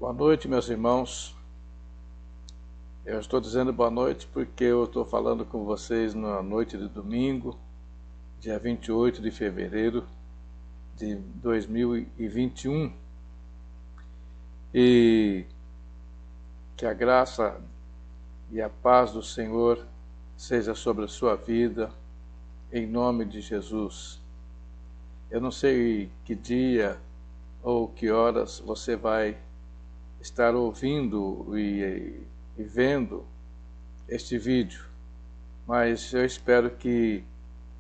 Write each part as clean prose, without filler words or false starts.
Boa noite, meus irmãos. Eu estou dizendo boa noite porque eu estou falando com vocês na noite de domingo, dia 28 de fevereiro de 2021. E que a graça e a paz do Senhor seja sobre a sua vida, em nome de Jesus. Eu não sei que dia ou que horas você vai estar ouvindo e vendo este vídeo, mas eu espero que,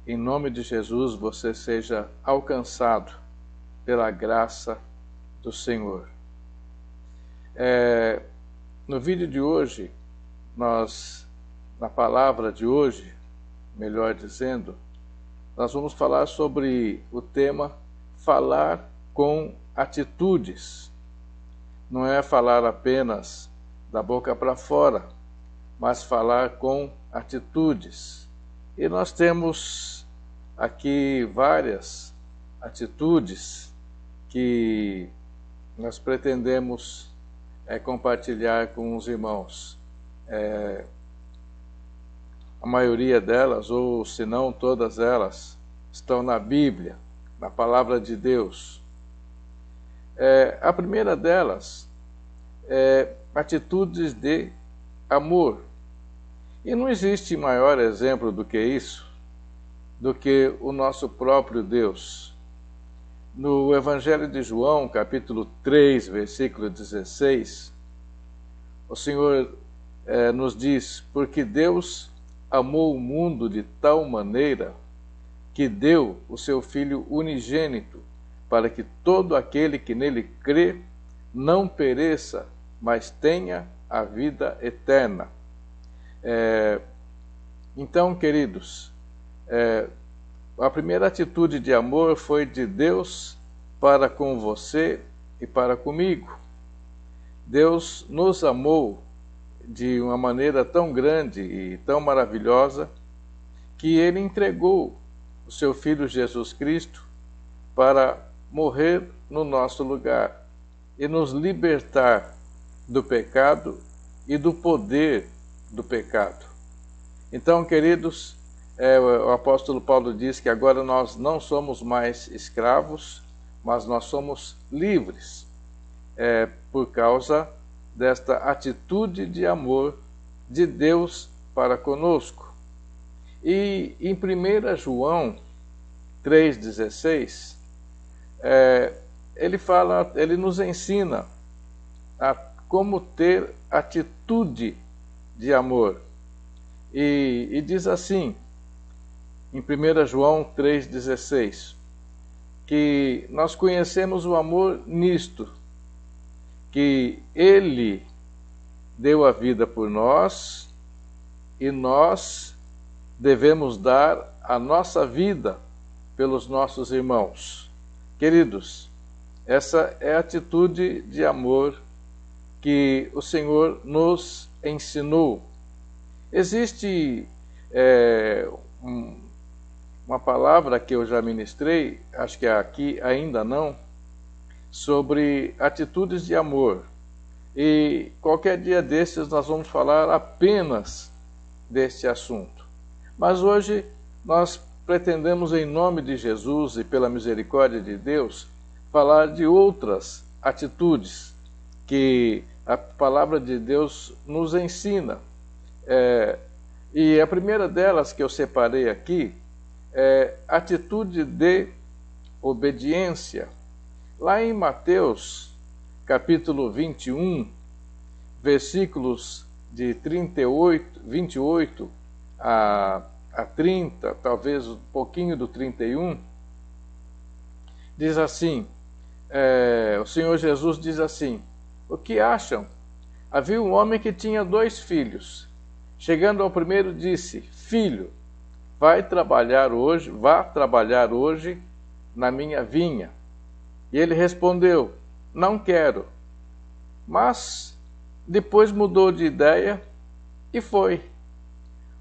em nome de Jesus, você seja alcançado pela graça do Senhor. No vídeo de hoje, na palavra de hoje, melhor dizendo, nós vamos falar sobre o tema falar com atitudes. Não é falar apenas da boca para fora, mas falar com atitudes. E nós temos aqui várias atitudes que nós pretendemos compartilhar com os irmãos. A maioria delas, ou se não todas elas, estão na Bíblia, na Palavra de Deus. A primeira delas é atitudes de amor. E não existe maior exemplo do que isso, do que o nosso próprio Deus. No Evangelho de João, capítulo 3, versículo 16, o Senhor nos diz: porque Deus amou o mundo de tal maneira que deu o seu Filho unigênito, para que todo aquele que nele crê não pereça, mas tenha a vida eterna. Então, queridos, a primeira atitude de amor foi de Deus para com você e para comigo. Deus nos amou de uma maneira tão grande e tão maravilhosa que Ele entregou o seu Filho Jesus Cristo para morrer no nosso lugar e nos libertar do pecado e do poder do pecado. Então, queridos, o apóstolo Paulo diz que agora nós não somos mais escravos, mas nós somos livres, por causa desta atitude de amor de Deus para conosco. E em 1 João 3,16, ele nos ensina a como ter atitude de amor. E diz assim, em 1 João 3,16, que nós conhecemos o amor nisto, que Ele deu a vida por nós e nós devemos dar a nossa vida pelos nossos irmãos. Queridos, essa é a atitude de amor que o Senhor nos ensinou. Existe uma palavra que eu já ministrei, acho que aqui ainda não, sobre atitudes de amor. E qualquer dia desses nós vamos falar apenas deste assunto. Mas hoje nós pretendemos, em nome de Jesus e pela misericórdia de Deus, falar de outras atitudes que a palavra de Deus nos ensina. E a primeira delas que eu separei aqui é atitude de obediência. Lá em Mateus, capítulo 21, versículos de 28 a 30, talvez um pouquinho do 31, diz assim, o Senhor Jesus diz assim: o que acham? Havia um homem que tinha 2 filhos. Chegando ao primeiro, disse: filho, vá trabalhar hoje na minha vinha. E ele respondeu: não quero. Mas depois mudou de ideia e foi.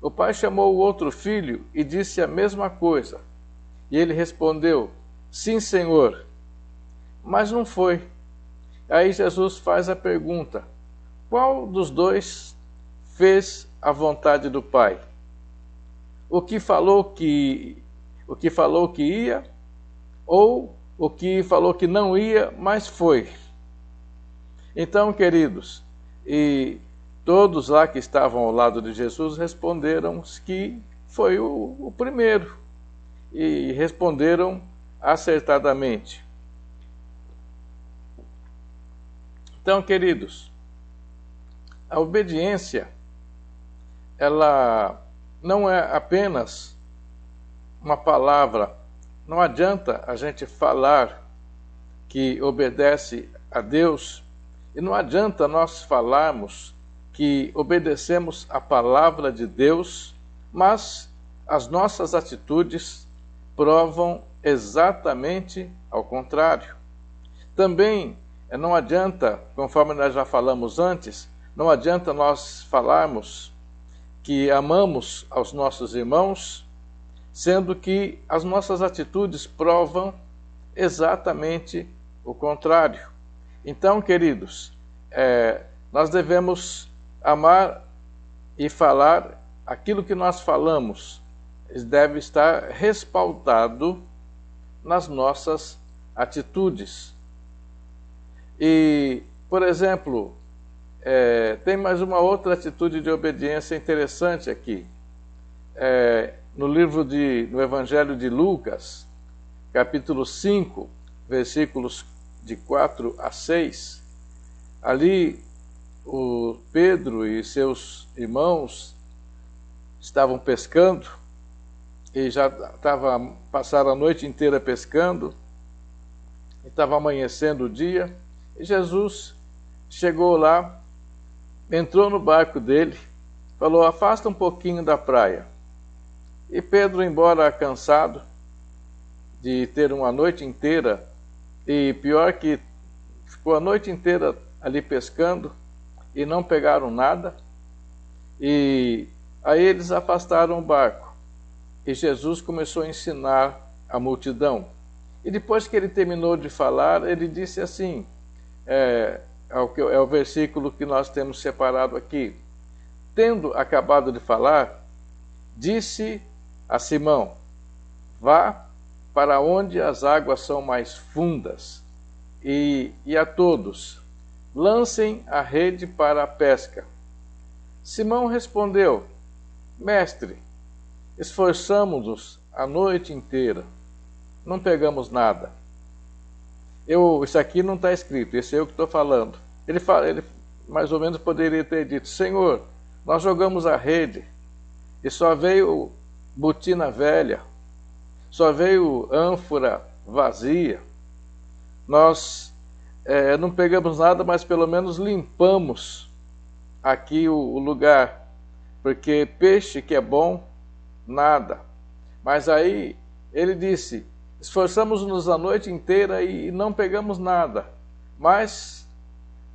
O pai chamou o outro filho e disse a mesma coisa. E ele respondeu: sim, senhor. Mas não foi. Aí Jesus faz a pergunta: qual dos dois fez a vontade do Pai? O que falou que ia, ou o que falou que não ia, mas foi? Então, queridos, e todos lá que estavam ao lado de Jesus responderam que foi o primeiro, e responderam acertadamente. Então, queridos, a obediência, ela não é apenas uma palavra. Não adianta a gente falar que obedece a Deus, e não adianta nós falarmos que obedecemos a palavra de Deus, mas as nossas atitudes provam exatamente ao contrário. Também não adianta, conforme nós já falamos antes, não adianta nós falarmos que amamos aos nossos irmãos, sendo que as nossas atitudes provam exatamente o contrário. Então, queridos, nós devemos amar e falar aquilo que nós falamos, deve estar respaldado nas nossas atitudes. E, por exemplo, tem mais uma outra atitude de obediência interessante aqui. No Evangelho de Lucas, capítulo 5, versículos de 4 a 6, ali o Pedro e seus irmãos estavam pescando, e já passaram a noite inteira pescando, e estava amanhecendo o dia, e Jesus chegou lá, entrou no barco dele, falou: afasta um pouquinho da praia. E Pedro, embora cansado de ter uma noite inteira, e pior que ficou a noite inteira ali pescando e não pegaram nada, e aí eles afastaram o barco, e Jesus começou a ensinar a multidão. E depois que ele terminou de falar, ele disse assim, é o versículo que nós temos separado aqui: tendo acabado de falar, disse a Simão: vá para onde as águas são mais fundas, e a todos: lancem a rede para a pesca. Simão respondeu: mestre, esforçamo-nos a noite inteira, não pegamos nada. Isso aqui não está escrito, esse é eu que estou falando. Ele mais ou menos poderia ter dito: Senhor, nós jogamos a rede e só veio botina velha, só veio ânfora vazia. Nós não pegamos nada, mas pelo menos limpamos aqui o lugar, porque peixe que é bom, nada. Mas aí ele disse: esforçamos-nos a noite inteira e não pegamos nada, mas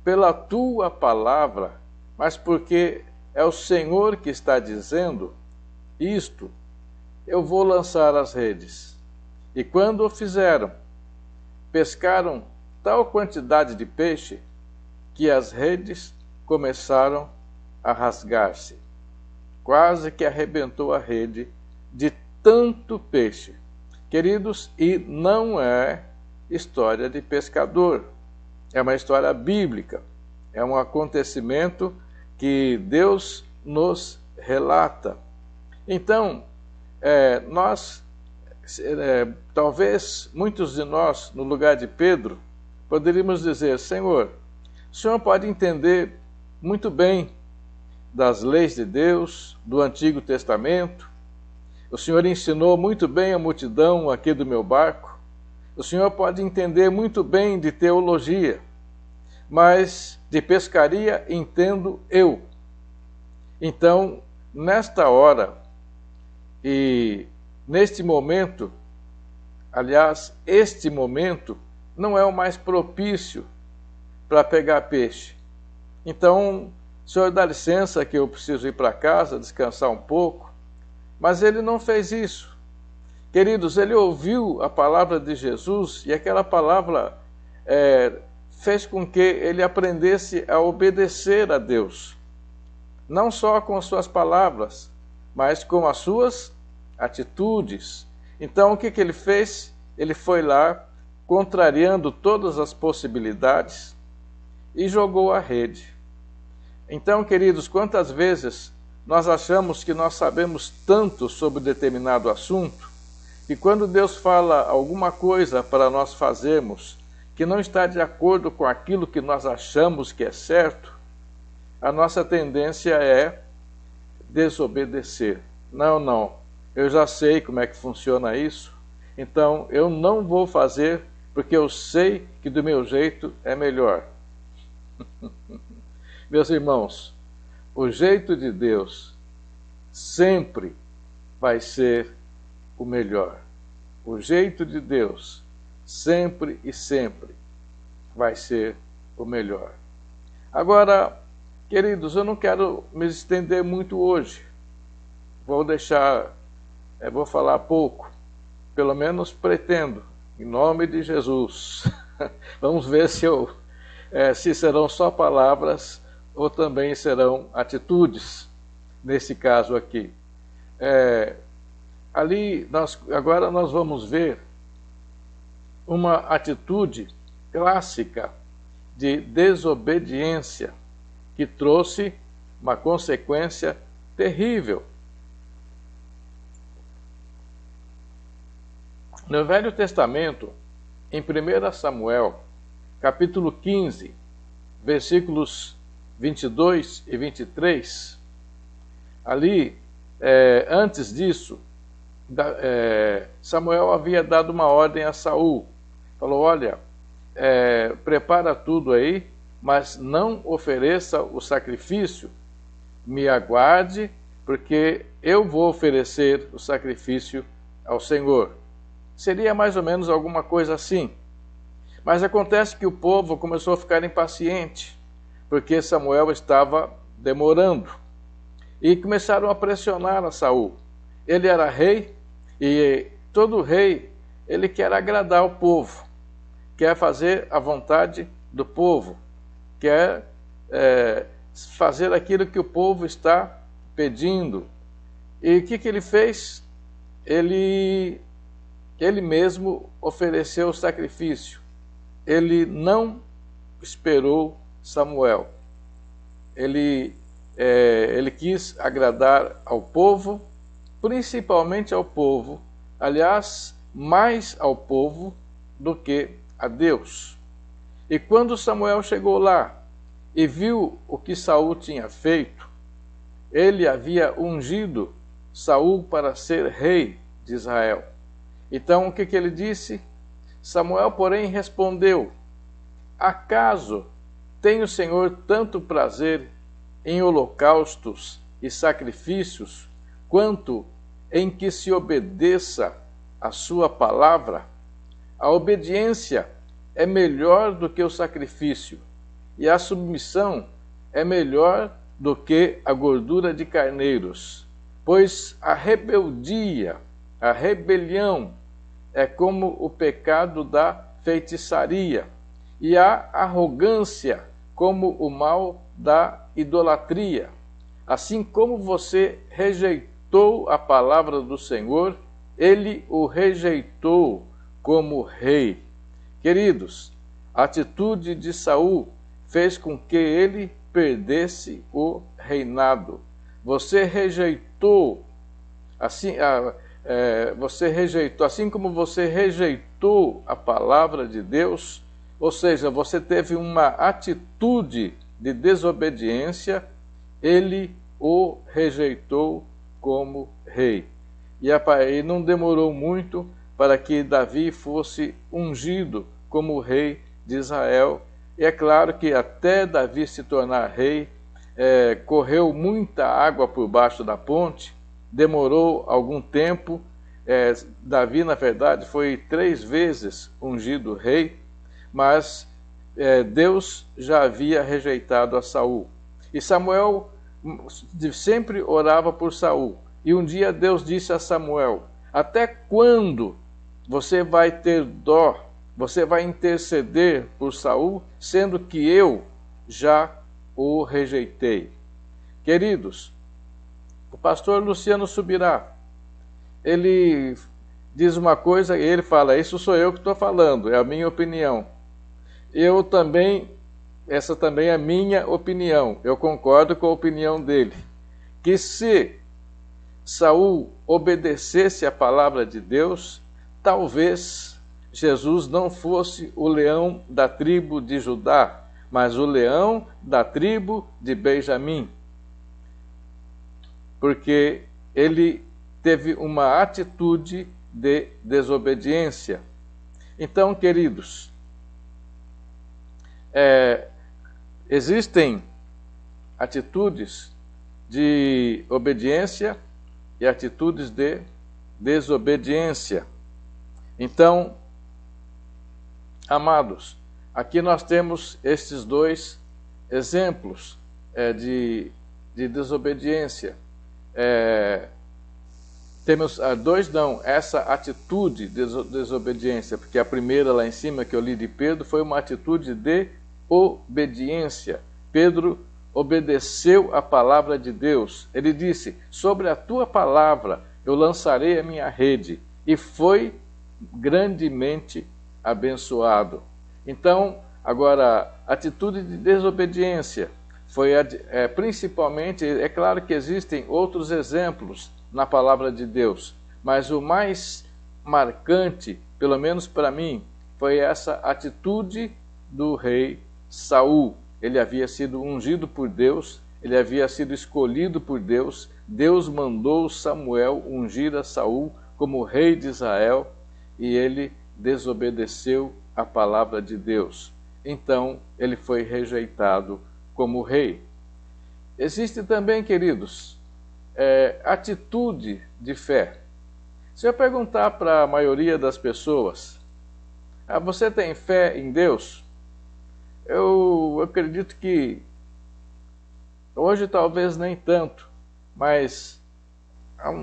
pela tua palavra, mas porque é o Senhor que está dizendo isto, eu vou lançar as redes. E quando o fizeram, pescaram tal quantidade de peixe que as redes começaram a rasgar-se. Quase que arrebentou a rede de tanto peixe. Queridos, e não é história de pescador, é uma história bíblica, é um acontecimento que Deus nos relata. Então, talvez muitos de nós, no lugar de Pedro, poderíamos dizer: Senhor, o Senhor pode entender muito bem das leis de Deus, do Antigo Testamento, o Senhor ensinou muito bem a multidão aqui do meu barco, o Senhor pode entender muito bem de teologia, mas de pescaria entendo eu. Então, nesta hora e neste momento, aliás, este momento não é o mais propício para pegar peixe. Então, o Senhor dá licença que eu preciso ir para casa, descansar um pouco. Mas ele não fez isso. Queridos, ele ouviu a palavra de Jesus, e aquela palavra fez com que ele aprendesse a obedecer a Deus, não só com as suas palavras, mas com as suas atitudes. Então, o que ele fez? Ele foi lá, contrariando todas as possibilidades, e jogou a rede. Então, queridos, quantas vezes nós achamos que nós sabemos tanto sobre determinado assunto, que quando Deus fala alguma coisa para nós fazermos, que não está de acordo com aquilo que nós achamos que é certo, a nossa tendência é desobedecer. Não, eu já sei como é que funciona isso, então eu não vou fazer porque eu sei que do meu jeito é melhor. Meus irmãos, o jeito de Deus sempre vai ser o melhor. O jeito de Deus sempre e sempre vai ser o melhor. Agora, queridos, eu não quero me estender muito hoje. Vou falar pouco, pelo menos pretendo, em nome de Jesus. Vamos ver se serão só palavras ou também serão atitudes, nesse caso aqui. Agora nós vamos ver uma atitude clássica de desobediência que trouxe uma consequência terrível. No Velho Testamento, em 1 Samuel, capítulo 15, versículos 22 e 23, ali, antes disso, Samuel havia dado uma ordem a Saul. Falou, olha, prepara tudo aí, mas não ofereça o sacrifício, me aguarde, porque eu vou oferecer o sacrifício ao Senhor. Seria mais ou menos alguma coisa assim. Mas acontece que o povo começou a ficar impaciente, porque Samuel estava demorando. E começaram a pressionar a Saul. Ele era rei, e todo rei, ele quer agradar o povo, quer fazer a vontade do povo, quer fazer aquilo que o povo está pedindo. E o que ele fez? Ele mesmo ofereceu o sacrifício. Ele não esperou Samuel. Ele quis agradar ao povo, principalmente ao povo, aliás, mais ao povo do que a Deus. E quando Samuel chegou lá e viu o que Saul tinha feito, ele havia ungido Saul para ser rei de Israel. Então, o que ele disse? Samuel, porém, respondeu, acaso tem o Senhor tanto prazer em holocaustos e sacrifícios, quanto em que se obedeça a sua palavra? A obediência é melhor do que o sacrifício, e a submissão é melhor do que a gordura de carneiros, pois a rebeldia, a rebelião, é como o pecado da feitiçaria, e a arrogância como o mal da idolatria. Assim como você rejeitou a palavra do Senhor, ele o rejeitou como rei. Queridos, a atitude de Saul fez com que ele perdesse o reinado. Você rejeitou, assim como você rejeitou a palavra de Deus, ou seja, você teve uma atitude de desobediência, ele o rejeitou como rei. E não demorou muito para que Davi fosse ungido como rei de Israel. E é claro que até Davi se tornar rei, correu muita água por baixo da ponte, demorou algum tempo. Davi, na verdade, foi 3 vezes ungido rei, mas Deus já havia rejeitado a Saul. E Samuel sempre orava por Saul. E um dia Deus disse a Samuel, até quando você vai ter dó você vai interceder por Saul, sendo que eu já o rejeitei. Queridos, o pastor Luciano Subirá, ele diz uma coisa e ele fala, isso sou eu que estou falando, é a minha opinião. Eu também, essa também é a minha opinião, eu concordo com a opinião dele, que se Saul obedecesse a palavra de Deus, talvez Jesus não fosse o leão da tribo de Judá, mas o leão da tribo de Benjamim, porque ele teve uma atitude de desobediência. Então, queridos, existem atitudes de obediência e atitudes de desobediência. Então, amados, aqui nós temos estes dois exemplos de desobediência. Temos essa atitude de desobediência, porque a primeira lá em cima que eu li de Pedro foi uma atitude de obediência. Pedro obedeceu a palavra de Deus. Ele disse, sobre a tua palavra eu lançarei a minha rede, e foi grandemente abençoado. Então, agora, atitude de desobediência foi principalmente, é claro que existem outros exemplos na palavra de Deus, mas o mais marcante, pelo menos para mim, foi essa atitude do rei Saul. Ele havia sido ungido por Deus, ele havia sido escolhido por Deus, Deus mandou Samuel ungir a Saul como rei de Israel, e ele desobedeceu a palavra de Deus. Então, ele foi rejeitado como rei. Existe também, queridos, atitude de fé. Se eu perguntar para a maioria das pessoas, você tem fé em Deus? Eu acredito que hoje talvez nem tanto, mas há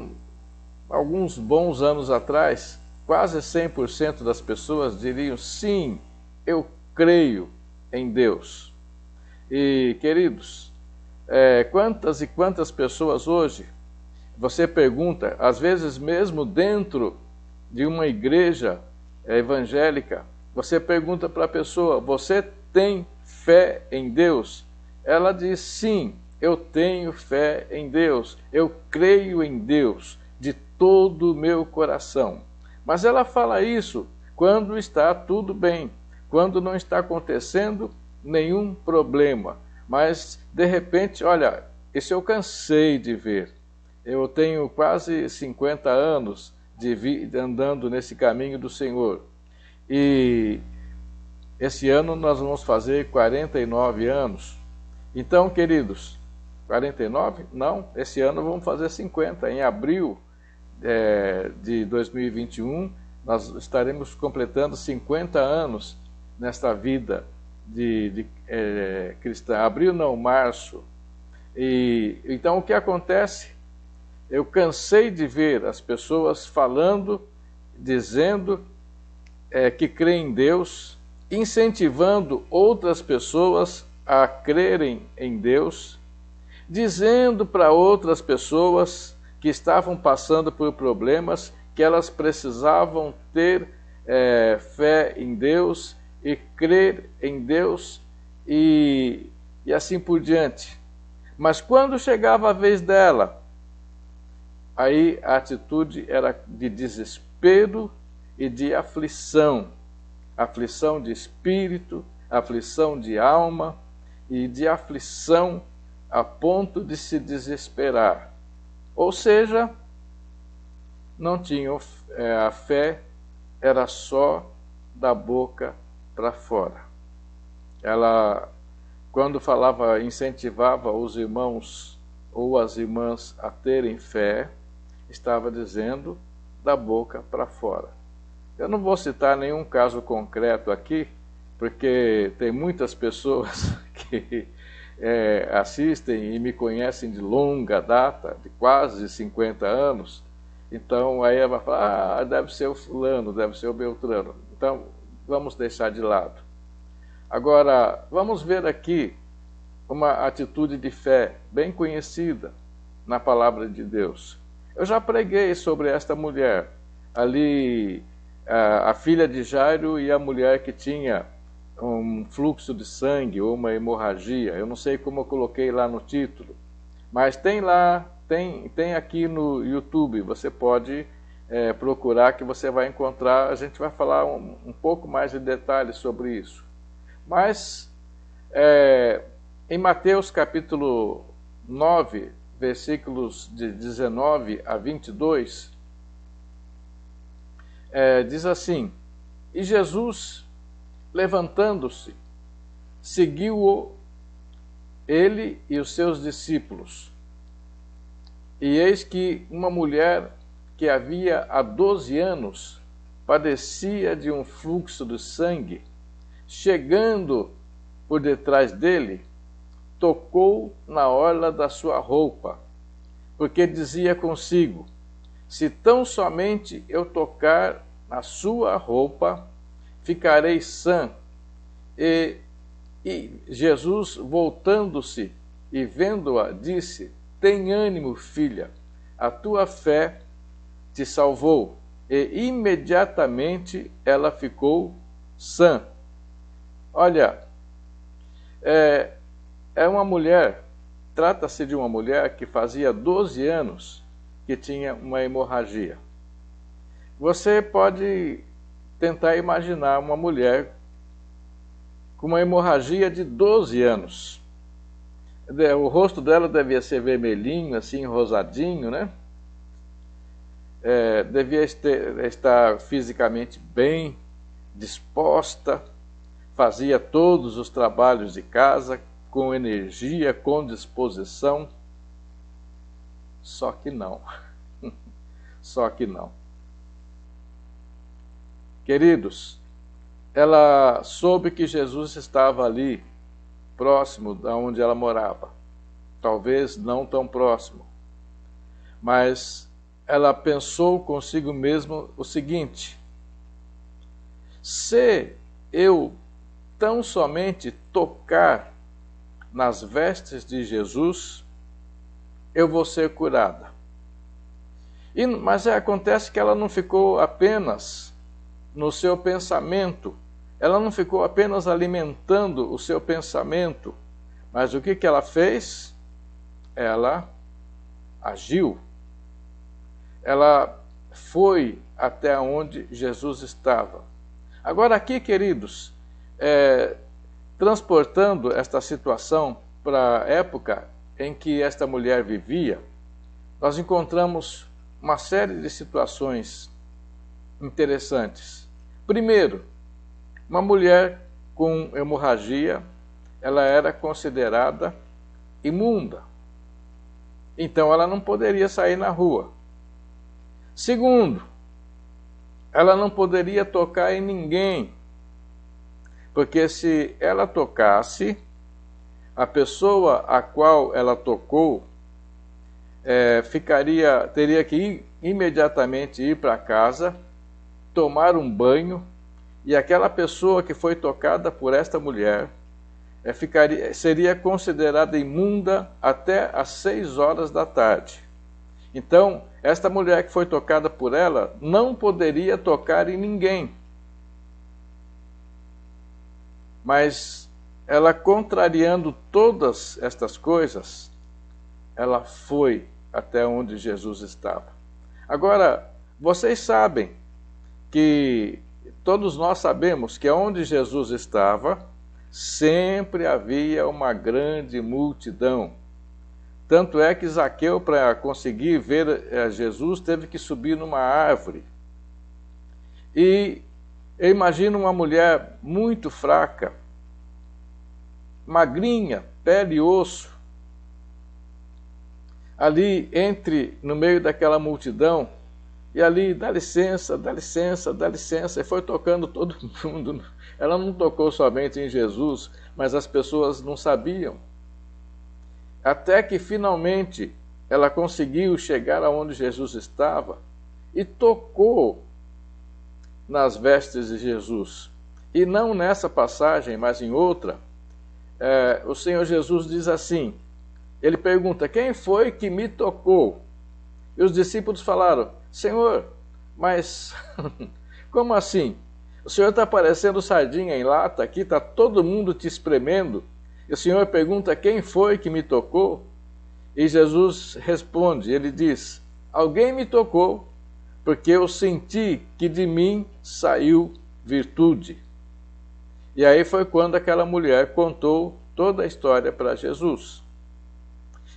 alguns bons anos atrás, quase 100% das pessoas diriam, sim, eu creio em Deus. E, queridos, quantas e quantas pessoas hoje, você pergunta, às vezes mesmo dentro de uma igreja evangélica, você pergunta para a pessoa, você tem fé em Deus? Ela diz, sim, eu tenho fé em Deus, eu creio em Deus de todo o meu coração. Mas ela fala isso quando está tudo bem, quando não está acontecendo nenhum problema. Mas, de repente, olha, isso eu cansei de ver. Eu tenho quase 50 anos andando nesse caminho do Senhor. E esse ano nós vamos fazer 49 anos. Então, queridos, 49? Não, esse ano vamos fazer 50. Em abril de 2021, nós estaremos completando 50 anos nesta vida de cristã. Abril não, março. E então o que acontece? Eu cansei de ver as pessoas falando, dizendo que creem em Deus, incentivando outras pessoas a crerem em Deus, dizendo para outras pessoas que estavam passando por problemas que elas precisavam ter fé em Deus e crer em Deus e assim por diante. Mas quando chegava a vez dela, aí a atitude era de desespero e de aflição. Aflição de espírito, aflição de alma e de aflição a ponto de se desesperar. Ou seja, não tinham a fé, era só da boca para fora. Ela, quando falava, incentivava os irmãos ou as irmãs a terem fé, estava dizendo da boca para fora. Eu não vou citar nenhum caso concreto aqui, porque tem muitas pessoas que assistem e me conhecem de longa data, de quase 50 anos, então aí ela vai falar, deve ser o fulano, deve ser o Beltrano. Então, vamos deixar de lado. Agora, vamos ver aqui uma atitude de fé bem conhecida na palavra de Deus. Eu já preguei sobre esta mulher, ali a filha de Jairo e a mulher que tinha um fluxo de sangue ou uma hemorragia. Eu não sei como eu coloquei lá no título, mas tem lá, tem aqui no YouTube, você pode procurar que você vai encontrar. A gente vai falar um pouco mais de detalhes sobre isso. Mas em Mateus capítulo 9, versículos de 19 a 22, diz assim: E Jesus, levantando-se, seguiu-o ele e os seus discípulos. E eis que uma mulher que havia há 12 anos padecia de um fluxo de sangue, chegando por detrás dele, tocou na orla da sua roupa, porque dizia consigo: se tão somente eu tocar na sua roupa, ficarei sã. E Jesus, voltando-se e vendo-a, disse: tem ânimo, filha, a tua fé te salvou. E imediatamente ela ficou sã. Olha, é uma mulher, trata-se de uma mulher que fazia 12 anos que tinha uma hemorragia. Você pode tentar imaginar uma mulher com uma hemorragia de 12 anos. O rosto dela devia ser vermelhinho, assim, rosadinho, né? Devia estar fisicamente bem, disposta, fazia todos os trabalhos de casa com energia, com disposição. Só que não. Só que não. Queridos, ela soube que Jesus estava ali, próximo de onde ela morava. Talvez não tão próximo. Mas ela pensou consigo mesma o seguinte: se eu tão somente tocar nas vestes de Jesus, eu vou ser curada. Mas acontece que ela não ficou apenas no seu pensamento, ela não ficou apenas alimentando o seu pensamento, mas o que ela fez? Ela agiu. Ela foi até onde Jesus estava. Agora aqui, queridos, transportando esta situação para a época em que esta mulher vivia, nós encontramos uma série de situações interessantes. Primeiro, uma mulher com hemorragia, ela era considerada imunda. Então ela não poderia sair na rua. Segundo, ela não poderia tocar em ninguém, porque se ela tocasse, a pessoa a qual ela tocou teria que imediatamente ir para casa, tomar um banho, e aquela pessoa que foi tocada por esta mulher seria considerada imunda até às 6 horas da tarde. Então, esta mulher que foi tocada por ela não poderia tocar em ninguém. Mas ela, contrariando todas estas coisas, ela foi até onde Jesus estava. Agora, vocês sabem que todos nós sabemos que onde Jesus estava, sempre havia uma grande multidão. Tanto é que Zaqueu, para conseguir ver Jesus, teve que subir numa árvore. E eu imagino uma mulher muito fraca, magrinha, pele e osso, ali no meio daquela multidão, e ali, dá licença, dá licença, dá licença, e foi tocando todo mundo. Ela não tocou somente em Jesus, mas as pessoas não sabiam. Até que finalmente ela conseguiu chegar aonde Jesus estava e tocou nas vestes de Jesus. E não nessa passagem, mas em outra, o Senhor Jesus diz assim, ele pergunta, quem foi que me tocou? E os discípulos falaram, Senhor, mas como assim? O Senhor está parecendo sardinha em lata aqui, está todo mundo te espremendo. E o Senhor pergunta, quem foi que me tocou? E Jesus responde, ele diz, alguém me tocou, porque eu senti que de mim saiu virtude. E aí foi quando aquela mulher contou toda a história para Jesus.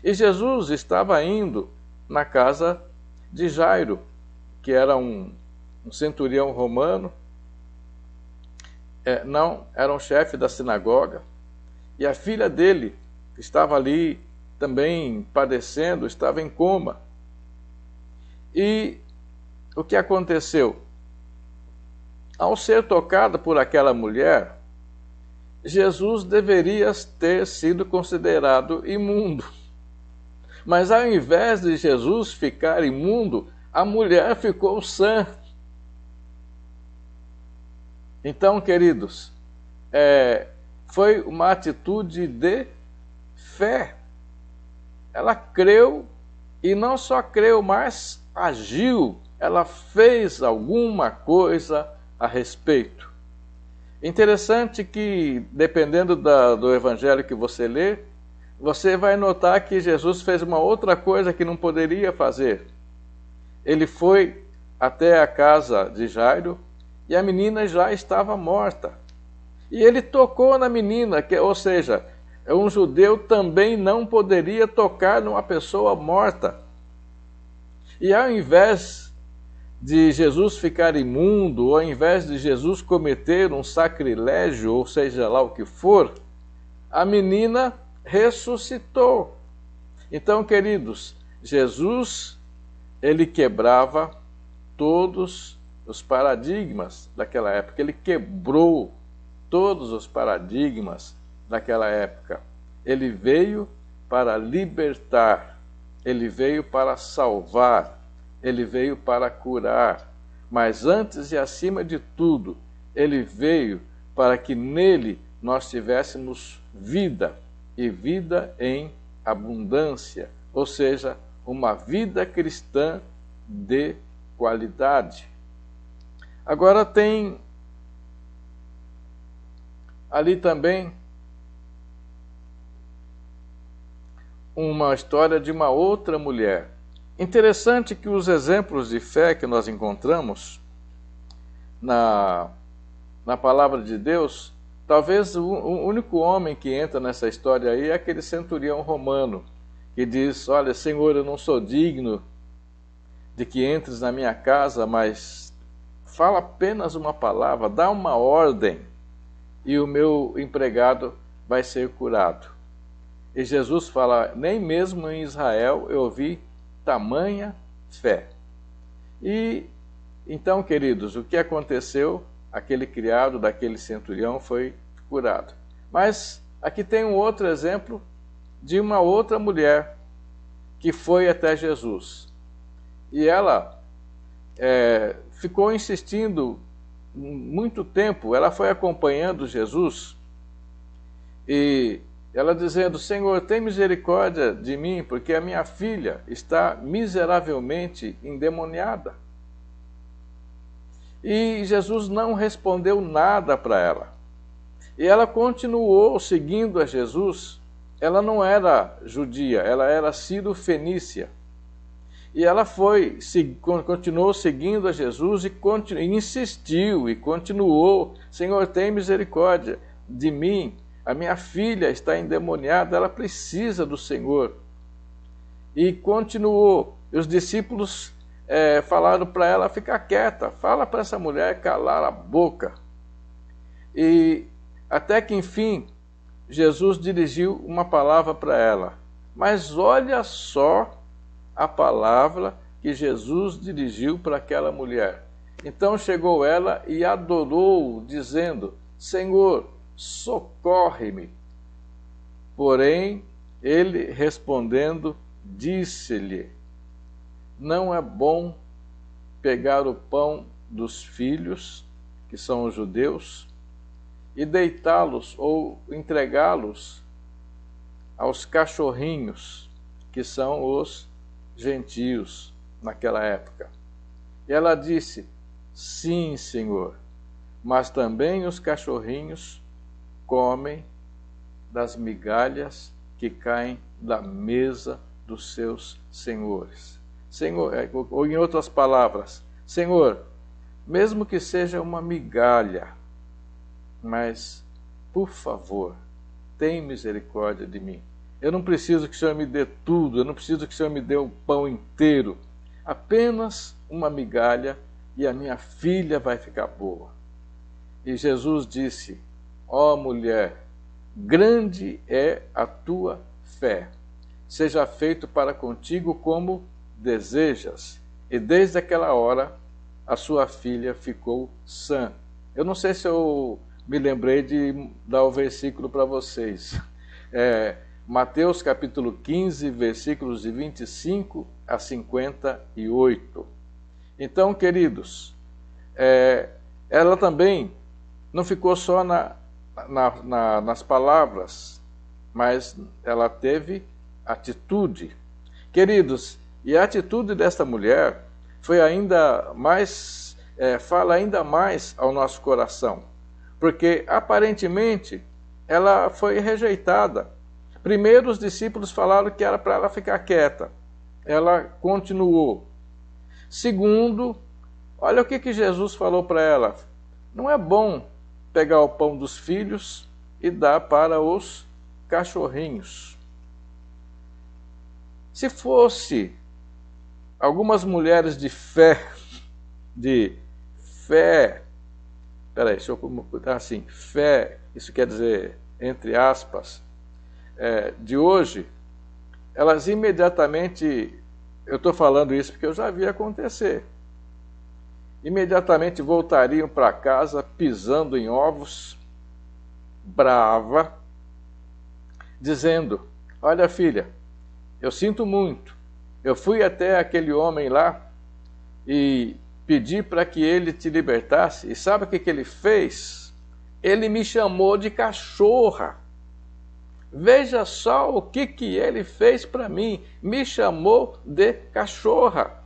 E Jesus estava indo na casa de Jairo, que era um centurião romano, era um chefe da sinagoga, e a filha dele, que estava ali também padecendo, estava em coma. E o que aconteceu? Ao ser tocado por aquela mulher, Jesus deveria ter sido considerado imundo. Mas ao invés de Jesus ficar imundo, a mulher ficou sã. Então, queridos, foi uma atitude de fé. Ela creu, e não só creu, mas agiu. Ela fez alguma coisa a respeito. Interessante que, dependendo do evangelho que você lê, você vai notar que Jesus fez uma outra coisa que não poderia fazer. Ele foi até a casa de Jairo e a menina já estava morta. E ele tocou na menina, ou seja, um judeu também não poderia tocar numa pessoa morta. E ao invés de Jesus ficar imundo, ou ao invés de Jesus cometer um sacrilégio, ou seja lá o que for, a menina ressuscitou. Então, queridos, Jesus, ele quebrava todos os paradigmas daquela época. Ele quebrou todos os paradigmas daquela época. Ele veio para libertar, ele veio para salvar, ele veio para curar, mas antes e acima de tudo, ele veio para que nele nós tivéssemos vida, e vida em abundância, ou seja, uma vida cristã de qualidade. Agora tem ali também uma história de uma outra mulher. Interessante que os exemplos de fé que nós encontramos na palavra de Deus, talvez o único homem que entra nessa história aí é aquele centurião romano, que diz, olha, Senhor, eu não sou digno de que entres na minha casa, mas fala apenas uma palavra, dá uma ordem, e o meu empregado vai ser curado. E Jesus fala, nem mesmo em Israel eu vi tamanha fé. E então, queridos, o que aconteceu? Aquele criado daquele centurião foi curado. Mas aqui tem um outro exemplo de uma outra mulher que foi até Jesus. E ela ficou insistindo muito tempo, ela foi acompanhando Jesus, e ela dizendo, Senhor, tem misericórdia de mim, porque a minha filha está miseravelmente endemoniada. E Jesus não respondeu nada para ela. E ela continuou seguindo a Jesus. Ela não era judia, ela era sírio-fenícia. E ela continuou seguindo a Jesus e insistiu e continuou, Senhor, tem misericórdia de mim. A minha filha está endemoniada, ela precisa do Senhor. E continuou. Os discípulos falaram para ela ficar quieta, fala para essa mulher calar a boca. E até que, enfim, Jesus dirigiu uma palavra para ela. Mas olha só a palavra que Jesus dirigiu para aquela mulher. Então chegou ela e adorou, dizendo, Senhor, socorre-me. Porém, ele respondendo, disse-lhe, não é bom pegar o pão dos filhos, que são os judeus, e deitá-los ou entregá-los aos cachorrinhos, que são os gentios naquela época. E ela disse: sim, Senhor, mas também os cachorrinhos comem das migalhas que caem da mesa dos seus senhores. Senhor, ou em outras palavras, Senhor, mesmo que seja uma migalha, mas, por favor, tem misericórdia de mim. Eu não preciso que o Senhor me dê tudo, eu não preciso que o Senhor me dê o pão inteiro. Apenas uma migalha e a minha filha vai ficar boa. E Jesus disse: ó mulher, grande é a tua fé. Seja feito para contigo como desejas. E desde aquela hora, a sua filha ficou sã. Eu não sei se eu me lembrei de dar o versículo para vocês. Mateus capítulo 15, versículos de 25 a 58. Então, queridos, ela também não ficou só nas palavras, mas ela teve atitude. Queridos, e a atitude desta mulher foi ainda mais, fala ainda mais ao nosso coração, porque aparentemente ela foi rejeitada. Primeiro, os discípulos falaram que era para ela ficar quieta. Ela continuou. Segundo, olha o que Jesus falou para ela: não é bom pegar o pão dos filhos e dar para os cachorrinhos. Se fosse algumas mulheres de fé, peraí, deixa eu botar assim, fé, isso quer dizer, entre aspas, de hoje, elas imediatamente, eu estou falando isso porque eu já vi acontecer, imediatamente voltariam para casa pisando em ovos, brava, dizendo: olha, filha, eu sinto muito, eu fui até aquele homem lá e pedi para que ele te libertasse, e sabe o que ele fez? Ele me chamou de cachorra. Veja só o que ele fez para mim, me chamou de cachorra.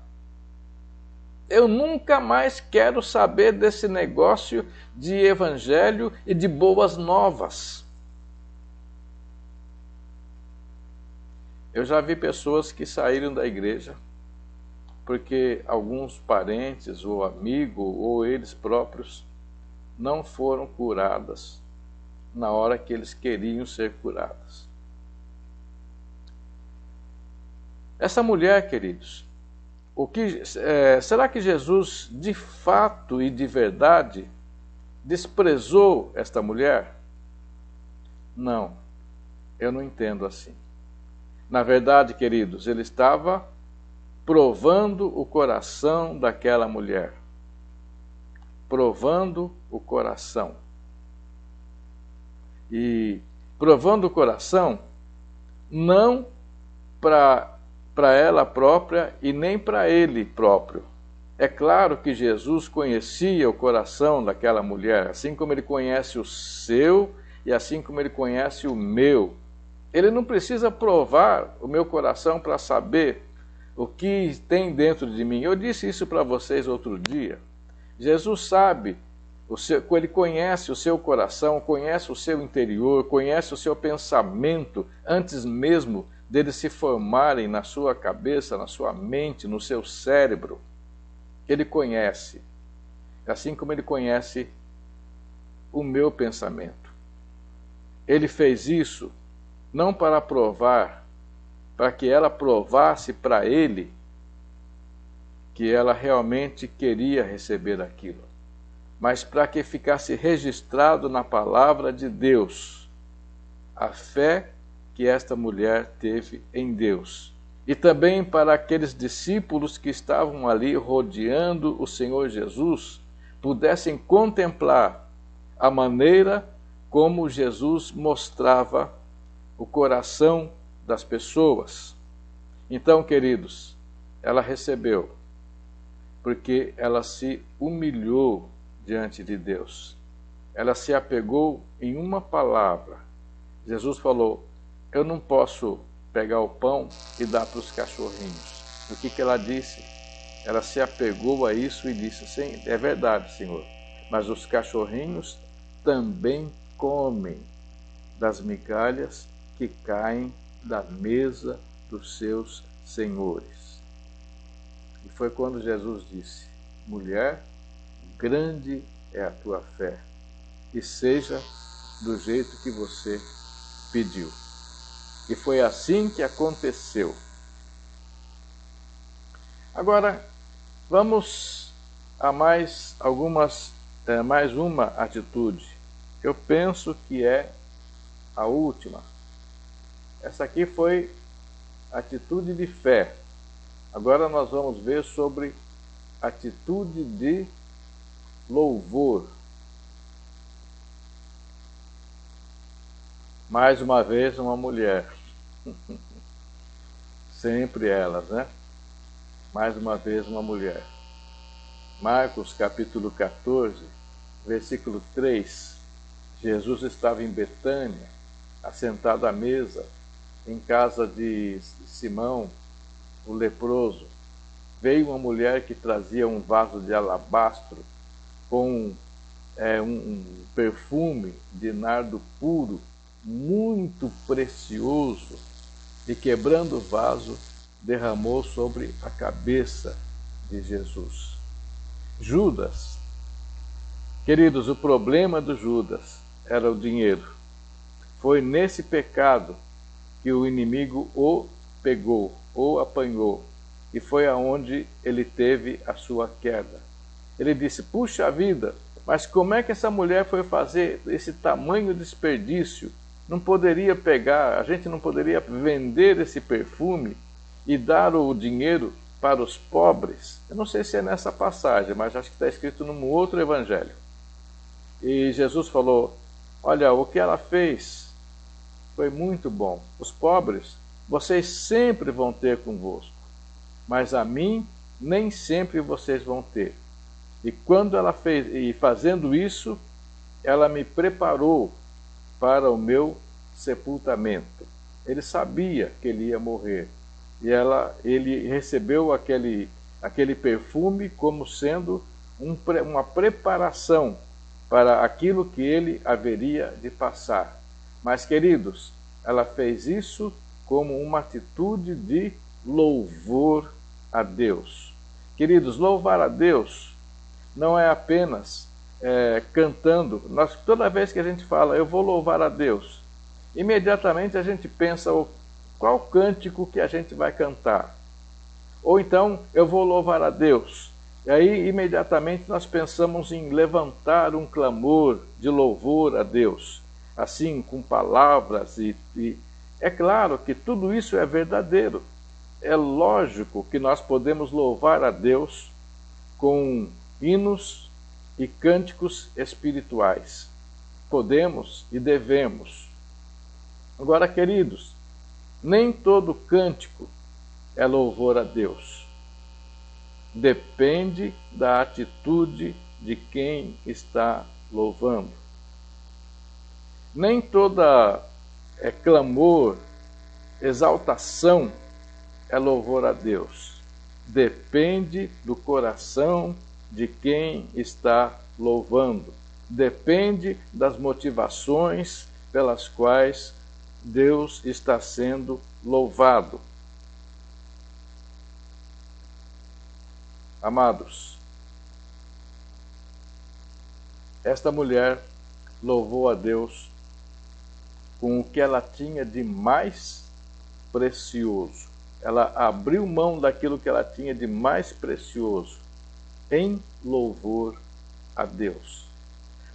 Eu nunca mais quero saber desse negócio de evangelho e de boas novas. Eu já vi pessoas que saíram da igreja porque alguns parentes ou amigos ou eles próprios não foram curadas na hora que eles queriam ser curadas. Essa mulher, queridos, será que Jesus de fato e de verdade desprezou esta mulher? Não, eu não entendo assim. Na verdade, queridos, ele estava provando o coração daquela mulher. Provando o coração. E provando o coração não para ela própria e nem para ele próprio. É claro que Jesus conhecia o coração daquela mulher, assim como ele conhece o seu e assim como ele conhece o meu. Ele não precisa provar o meu coração para saber o que tem dentro de mim. Eu disse isso para vocês outro dia. Jesus sabe, ele conhece o seu coração, conhece o seu interior, conhece o seu pensamento, antes mesmo deles se formarem na sua cabeça, na sua mente, no seu cérebro. Ele conhece, assim como ele conhece o meu pensamento. Ele fez isso não para provar, para que ela provasse para ele que ela realmente queria receber aquilo, mas para que ficasse registrado na palavra de Deus a fé que esta mulher teve em Deus. E também para aqueles discípulos que estavam ali rodeando o Senhor Jesus, pudessem contemplar a maneira como Jesus mostrava o coração das pessoas. Então, queridos, ela recebeu, porque ela se humilhou diante de Deus. ela se apegou em uma palavra. Jesus falou: eu não posso pegar o pão e dar para os cachorrinhos. O que ela disse? Ela se apegou a isso e disse: sim, é verdade, Senhor, mas os cachorrinhos também comem das migalhas que caem da mesa dos seus senhores. E foi quando Jesus disse: mulher, grande é a tua fé, e seja do jeito que você pediu. E foi assim que aconteceu. Agora, vamos a mais uma atitude. Eu penso que é a última. Essa aqui foi atitude de fé. Agora nós vamos ver sobre atitude de louvor. Mais uma vez, uma mulher. Sempre elas, né? Mais uma vez, uma mulher. Marcos capítulo 14, versículo 3. Jesus estava em Betânia, assentado à mesa, em casa de Simão, o leproso. Veio uma mulher que trazia um vaso de alabastro com um perfume de nardo puro, muito precioso, e quebrando o vaso, derramou sobre a cabeça de Jesus. Judas, queridos, o problema do Judas era o dinheiro. Foi nesse pecado que o inimigo o pegou, o apanhou, e foi aonde ele teve a sua queda. Ele disse: puxa vida, mas como é que essa mulher foi fazer esse tamanho desperdício? Não poderia pegar, a gente não poderia vender esse perfume e dar o dinheiro para os pobres? Eu não sei se é nessa passagem, mas acho que está escrito num outro evangelho. E Jesus falou: olha, o que ela fez foi muito bom. Os pobres vocês sempre vão ter convosco, mas a mim nem sempre vocês vão ter. E quando ela fez, e fazendo isso, ela me preparou para o meu sepultamento. Ele sabia que ele ia morrer. E ele recebeu aquele perfume como sendo uma preparação para aquilo que ele haveria de passar. Mas, queridos, ela fez isso como uma atitude de louvor a Deus. Queridos, louvar a Deus não é apenas cantando. Toda vez que a gente fala, eu vou louvar a Deus, imediatamente a gente pensa qual cântico que a gente vai cantar. Ou então, eu vou louvar a Deus. E aí, imediatamente, nós pensamos em levantar um clamor de louvor a Deus, assim, com palavras. E é claro que tudo isso é verdadeiro. É lógico que nós podemos louvar a Deus com hinos e cânticos espirituais. Podemos e devemos. Agora, queridos, nem todo cântico é louvor a Deus. Depende da atitude de quem está louvando. Nem toda clamor, exaltação é louvor a Deus. Depende do coração de quem está louvando. Depende das motivações pelas quais Deus está sendo louvado. Amados, esta mulher louvou a Deus com o que ela tinha de mais precioso. Ela abriu mão daquilo que ela tinha de mais precioso em louvor a Deus.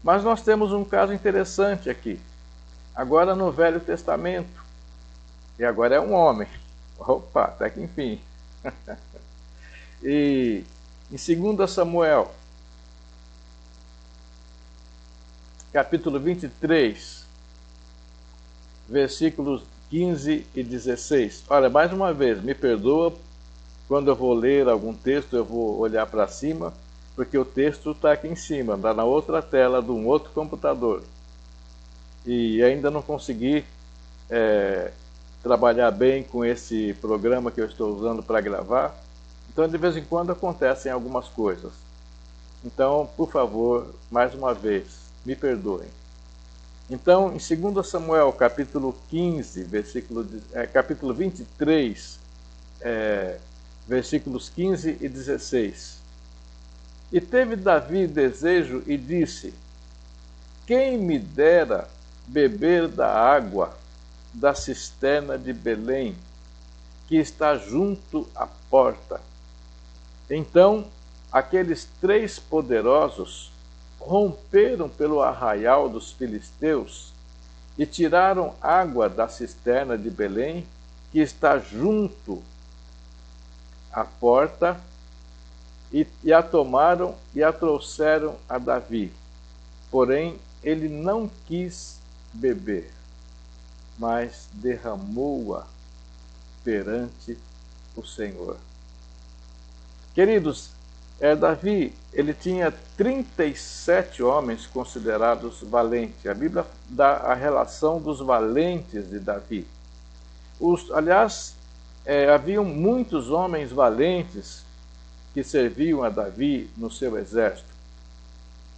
Mas nós temos um caso interessante aqui. Agora no Velho Testamento. E agora é um homem. Opa, até que enfim. E em 2 Samuel, capítulo 23, versículos 15 e 16. Olha, mais uma vez, me perdoa, quando eu vou ler algum texto, eu vou olhar para cima, porque o texto está aqui em cima, está na outra tela de um outro computador. E ainda não consegui trabalhar bem com esse programa que eu estou usando para gravar. Então, de vez em quando, acontecem algumas coisas. Então, por favor, mais uma vez, me perdoem. Então, em 2 Samuel, capítulo 15, capítulo 23, versículos 15 e 16. E teve Davi desejo e disse: quem me dera beber da água da cisterna de Belém, que está junto à porta. Então, aqueles 3 poderosos romperam pelo arraial dos filisteus e tiraram água da cisterna de Belém, que está junto à porta, e a tomaram e a trouxeram a Davi. Porém, ele não quis beber, mas derramou-a perante o Senhor. Queridos, Davi, ele tinha 37 homens considerados valentes. A Bíblia dá a relação dos valentes de Davi. Aliás, haviam muitos homens valentes que serviam a Davi no seu exército.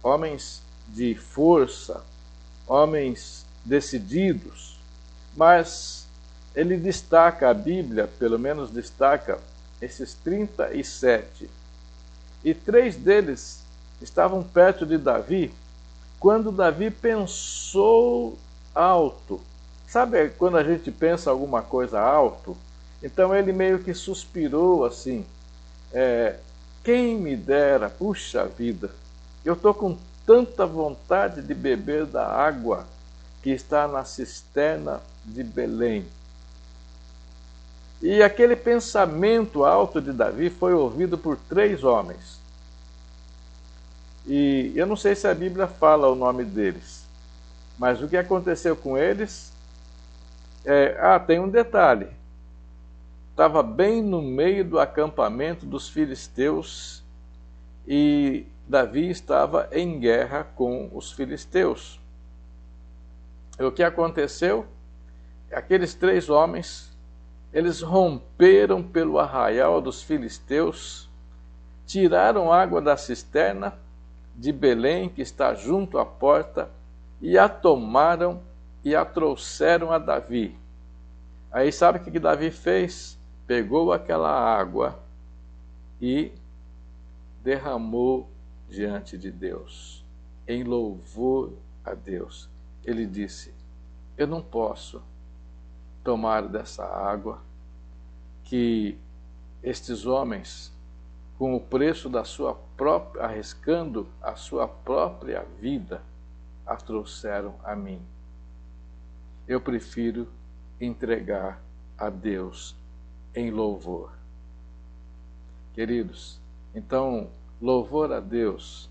Homens de força, homens decididos. Mas ele destaca, a Bíblia pelo menos destaca, esses 37. E 3 deles estavam perto de Davi, quando Davi pensou alto. Sabe quando a gente pensa alguma coisa alto? Então ele meio que suspirou assim. Quem me dera, puxa vida, eu estou com tanta vontade de beber da água que está na cisterna de Belém. E aquele pensamento alto de Davi foi ouvido por 3 homens. E eu não sei se a Bíblia fala o nome deles, mas o que aconteceu com eles tem um detalhe. Estava bem no meio do acampamento dos filisteus e Davi estava em guerra com os filisteus. E o que aconteceu? Aqueles 3 homens, eles romperam pelo arraial dos filisteus, tiraram água da cisterna de Belém, que está junto à porta, e a tomaram e a trouxeram a Davi. Aí sabe o que Davi fez? Pegou aquela água e derramou diante de Deus, em louvor a Deus. Ele disse: eu não posso tomar dessa água que estes homens, com o preço da sua própria, arriscando a sua própria vida, a trouxeram a mim. Eu prefiro entregar a Deus em louvor. Queridos, então, louvor a Deus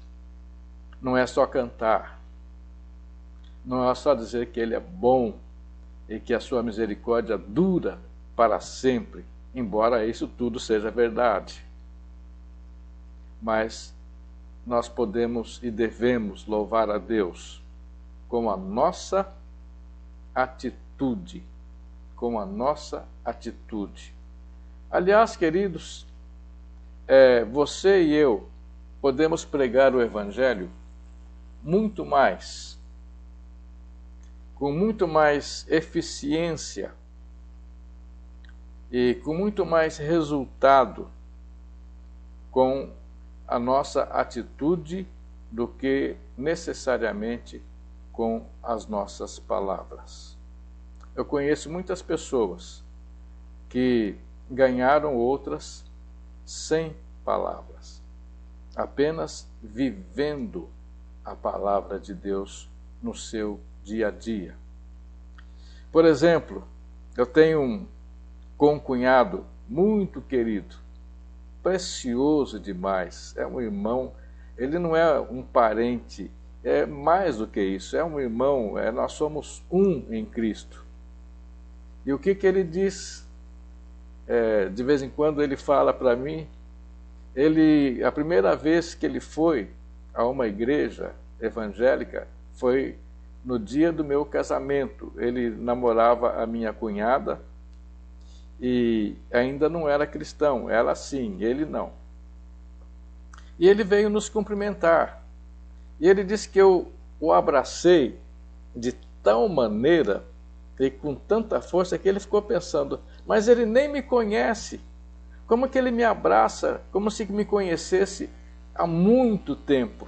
não é só cantar, não é só dizer que Ele é bom e que a sua misericórdia dura para sempre, embora isso tudo seja verdade. Mas nós podemos e devemos louvar a Deus com a nossa atitude, com a nossa atitude. Aliás, queridos, você e eu podemos pregar o Evangelho muito mais, com muito mais eficiência e com muito mais resultado com a nossa atitude do que necessariamente com as nossas palavras. Eu conheço muitas pessoas que ganharam outras sem palavras, apenas vivendo a palavra de Deus no seu dia a dia. Por exemplo, eu tenho um concunhado muito querido, precioso demais, é um irmão, ele não é um parente, é mais do que isso, é um irmão, nós somos um em Cristo. E o que ele diz? De vez em quando ele fala para mim, A primeira vez que ele foi a uma igreja evangélica foi no dia do meu casamento. Ele namorava a minha cunhada e ainda não era cristão. Ela sim, ele não. E ele veio nos cumprimentar. E ele disse que eu o abracei de tal maneira e com tanta força que ele ficou pensando, mas ele nem me conhece. Como que ele me abraça, como se me conhecesse há muito tempo.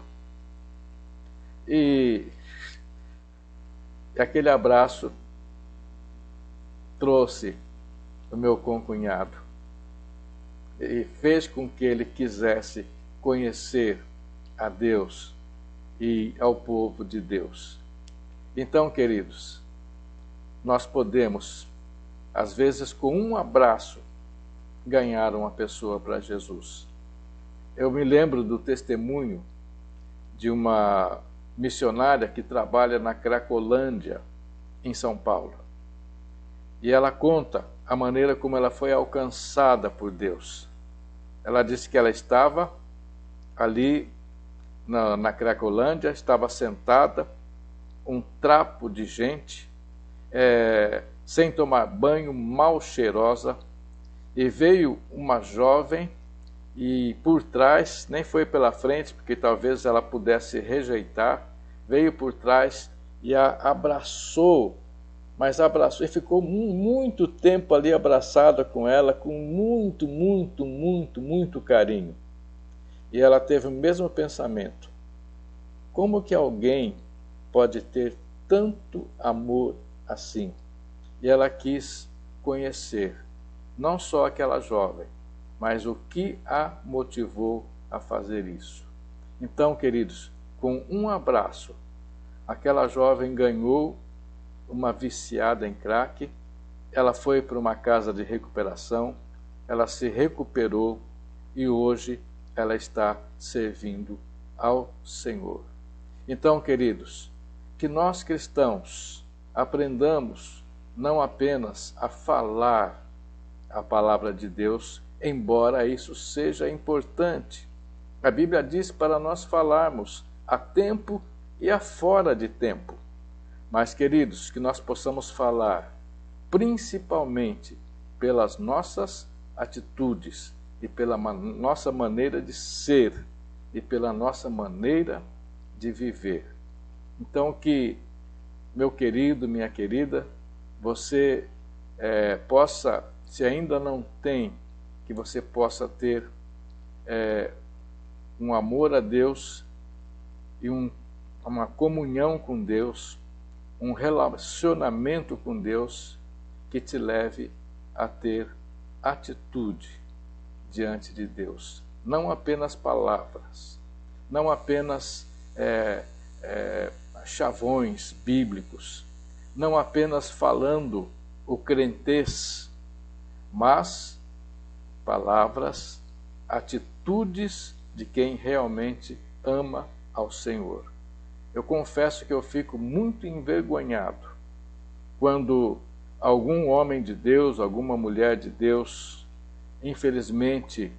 E aquele abraço trouxe o meu concunhado e fez com que ele quisesse conhecer a Deus e ao povo de Deus. Então, queridos, nós podemos, às vezes, com um abraço, ganhar uma pessoa para Jesus. Eu me lembro do testemunho de uma missionária que trabalha na Cracolândia, em São Paulo. E ela conta a maneira como ela foi alcançada por Deus. Ela disse que ela estava ali na Cracolândia, estava sentada, um trapo de gente, sem tomar banho, mal cheirosa, e veio uma jovem e por trás, nem foi pela frente, porque talvez ela pudesse rejeitar, veio por trás e a abraçou, mas abraçou e ficou muito tempo ali abraçada com ela, com muito carinho. E ela teve o mesmo pensamento. Como que alguém pode ter tanto amor assim? E ela quis conhecer, não só aquela jovem, mas o que a motivou a fazer isso. Então, queridos, com um abraço, aquela jovem ganhou uma viciada em crack, ela foi para uma casa de recuperação, ela se recuperou e hoje ela está servindo ao Senhor. Então, queridos, que nós cristãos aprendamos não apenas a falar a palavra de Deus, embora isso seja importante. A Bíblia diz para nós falarmos a tempo e a fora de tempo. Mas, queridos, que nós possamos falar principalmente pelas nossas atitudes e pela nossa maneira de ser e pela nossa maneira de viver. Então, que, meu querido, minha querida, você possa, se ainda não tem, que você possa ter um amor a Deus e uma comunhão com Deus, um relacionamento com Deus que te leve a ter atitude diante de Deus. Não apenas palavras, não apenas chavões bíblicos, não apenas falando o crentez, mas palavras, atitudes de quem realmente ama ao Senhor. Eu confesso que eu fico muito envergonhado quando algum homem de Deus, alguma mulher de Deus, infelizmente,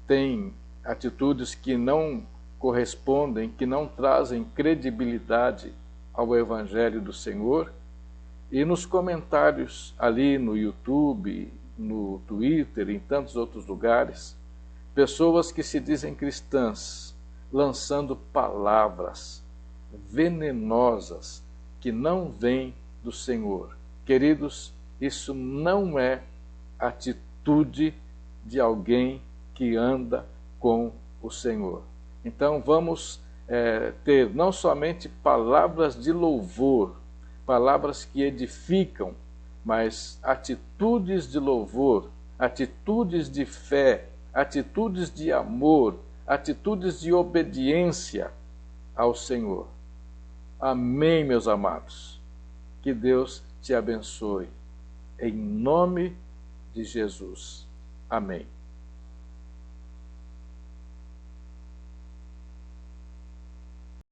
tem atitudes que não correspondem, que não trazem credibilidade ao Evangelho do Senhor, e nos comentários ali no YouTube, no Twitter, em tantos outros lugares, pessoas que se dizem cristãs, lançando palavras venenosas que não vêm do Senhor. Queridos, isso não é atitude de alguém que anda com o Senhor. Então vamos ter não somente palavras de louvor, palavras que edificam, mas atitudes de louvor, atitudes de fé, atitudes de amor, atitudes de obediência ao Senhor. Amém, meus amados. Que Deus te abençoe. Em nome de Jesus. Amém.